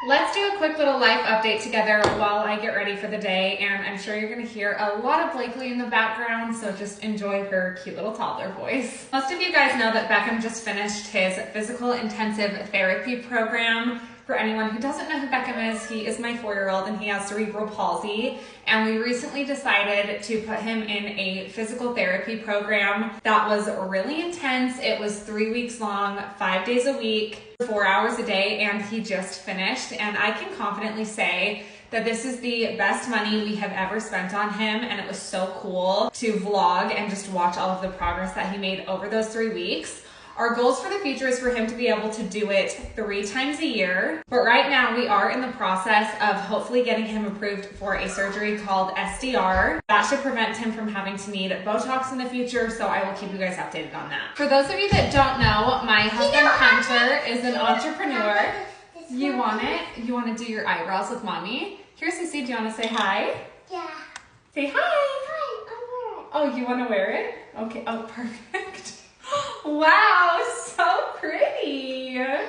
Let's do a quick little life update together while I get ready for the day, and I'm sure you're going to hear a lot of Blakely in the background, so just enjoy her cute little toddler voice. Most of you guys know that Beckham just finished his physical intensive therapy program. For anyone who doesn't know who Beckham is, he is my 4-year-old and he has cerebral palsy, and we recently decided to put him in a physical therapy program that was really intense. It was 3 weeks long, 5 days a week, 4 hours a day, and he just finished. And I can confidently say that this is the best money we have ever spent on him, and it was so cool to vlog and just watch all of the progress that he made over those 3 weeks. Our goals for the future is for him to be able to do it 3 times a year. But right now we are in the process of hopefully getting him approved for a surgery called SDR. That should prevent him from having to need Botox in the future, so I will keep you guys updated on that. For those of you that don't know, my husband Hunter is an entrepreneur. You want it? You want to do your eyebrows with mommy? Here, Sissy, do you want to say hi? Yeah. Say hi. Hi, I wear it. Oh, you want to wear it? Okay, oh, perfect. Wow, so pretty. As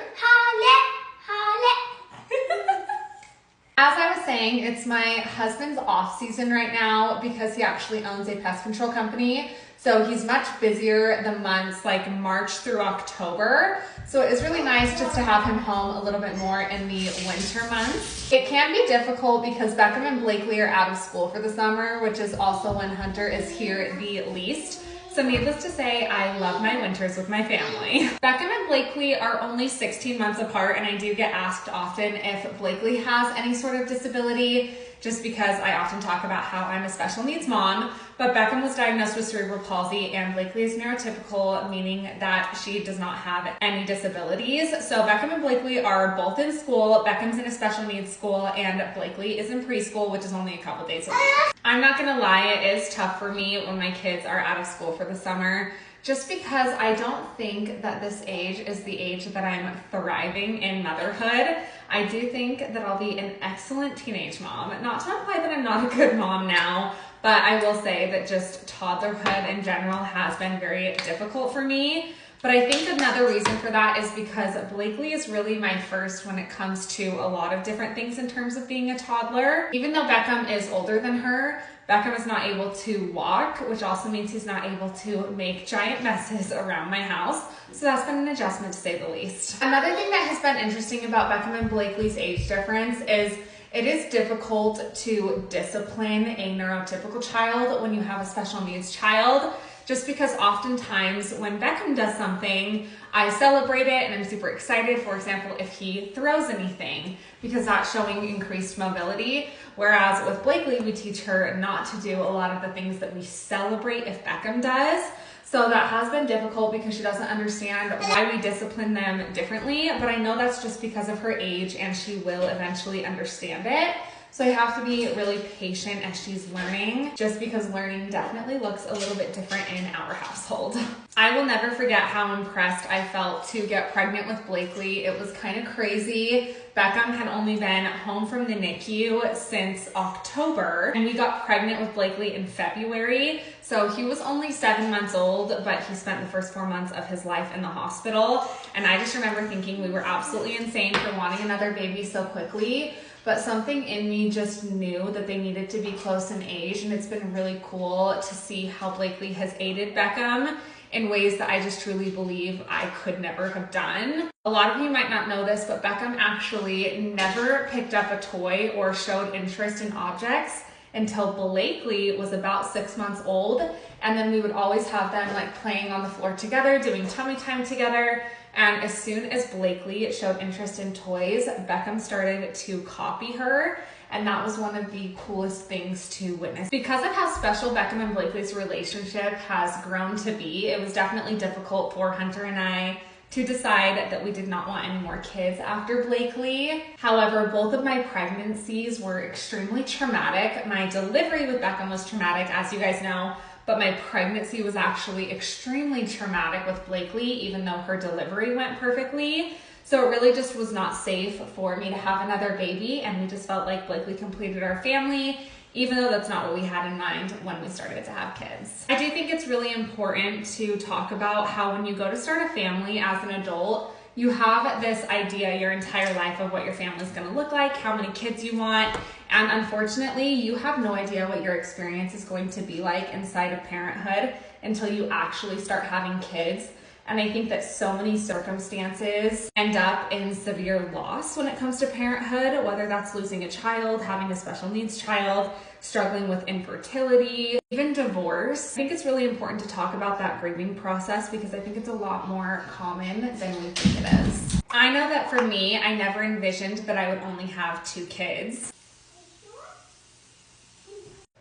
I was saying, it's my husband's off season right now because he actually owns a pest control company. So he's much busier the months like March through October. So it is really nice just to have him home a little bit more in the winter months. It can be difficult because Beckham and Blakely are out of school for the summer, which is also when Hunter is here the least. So needless to say, I love my winters with my family. Beckham and Blakely are only 16 months apart, and I do get asked often if Blakely has any sort of disability, just because I often talk about how I'm a special needs mom. But Beckham was diagnosed with cerebral palsy and Blakely is neurotypical, meaning that she does not have any disabilities. So Beckham and Blakely are both in school. Beckham's in a special needs school and Blakely is in preschool, which is only a couple days a week. I'm not gonna lie, it is tough for me when my kids are out of school for the summer, just because I don't think that this age is the age that I'm thriving in motherhood. I do think that I'll be an excellent teenage mom. Not to imply that I'm not a good mom now, but I will say that just toddlerhood in general has been very difficult for me. But I think another reason for that is because Blakely is really my first when it comes to a lot of different things in terms of being a toddler. Even though Beckham is older than her, Beckham is not able to walk, which also means he's not able to make giant messes around my house. So that's been an adjustment to say the least. Another thing that has been interesting about Beckham and Blakely's age difference is it is difficult to discipline a neurotypical child when you have a special needs child, just because oftentimes when Beckham does something, I celebrate it and I'm super excited. For example, if he throws anything, because that's showing increased mobility. Whereas with Blakely, we teach her not to do a lot of the things that we celebrate if Beckham does. So that has been difficult because she doesn't understand why we discipline them differently, but I know that's just because of her age and she will eventually understand it. So I have to be really patient as she's learning, just because learning definitely looks a little bit different in our household. I will never forget how impressed I felt to get pregnant with Blakely. It was kind of crazy. Beckham had only been home from the NICU since October, and we got pregnant with Blakely in February. So he was only 7 months old, but he spent the first 4 months of his life in the hospital. And I just remember thinking we were absolutely insane for wanting another baby so quickly. But something in me just knew that they needed to be close in age, and it's been really cool to see how Blakely has aided Beckham in ways that I just truly believe I could never have done. A lot of you might not know this, but Beckham actually never picked up a toy or showed interest in objects until Blakely was about 6 months old. And then we would always have them like playing on the floor together, doing tummy time together. And as soon as Blakely showed interest in toys, Beckham started to copy her. And that was one of the coolest things to witness. Because of how special Beckham and Blakely's relationship has grown to be, it was definitely difficult for Hunter and I to decide that we did not want any more kids after Blakely. However, both of my pregnancies were extremely traumatic. My delivery with Beckham was traumatic, as you guys know, but my pregnancy was actually extremely traumatic with Blakely, even though her delivery went perfectly. So it really just was not safe for me to have another baby, and we just felt like Blakely completed our family, even though that's not what we had in mind when we started to have kids. I do think it's really important to talk about how when you go to start a family as an adult, you have this idea your entire life of what your family's gonna look like, how many kids you want, and unfortunately, you have no idea what your experience is going to be like inside of parenthood until you actually start having kids. And I think that so many circumstances end up in severe loss when it comes to parenthood, whether that's losing a child, having a special needs child, struggling with infertility, even divorce. I think it's really important to talk about that grieving process because I think it's a lot more common than we think it is. I know that for me, I never envisioned that I would only have 2 kids.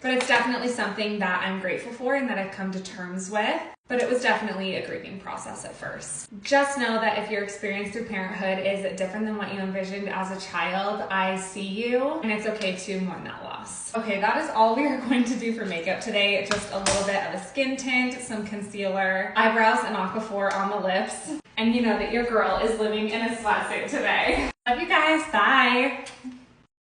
But it's definitely something that I'm grateful for and that I've come to terms with. But it was definitely a grieving process at first. Just know that if your experience through parenthood is different than what you envisioned as a child, I see you, and it's okay to mourn that loss. Okay, that is all we are going to do for makeup today. Just a little bit of a skin tint, some concealer, eyebrows, and Aquaphor on the lips. And you know that your girl is living in a sweatsuit today. Love you guys, bye.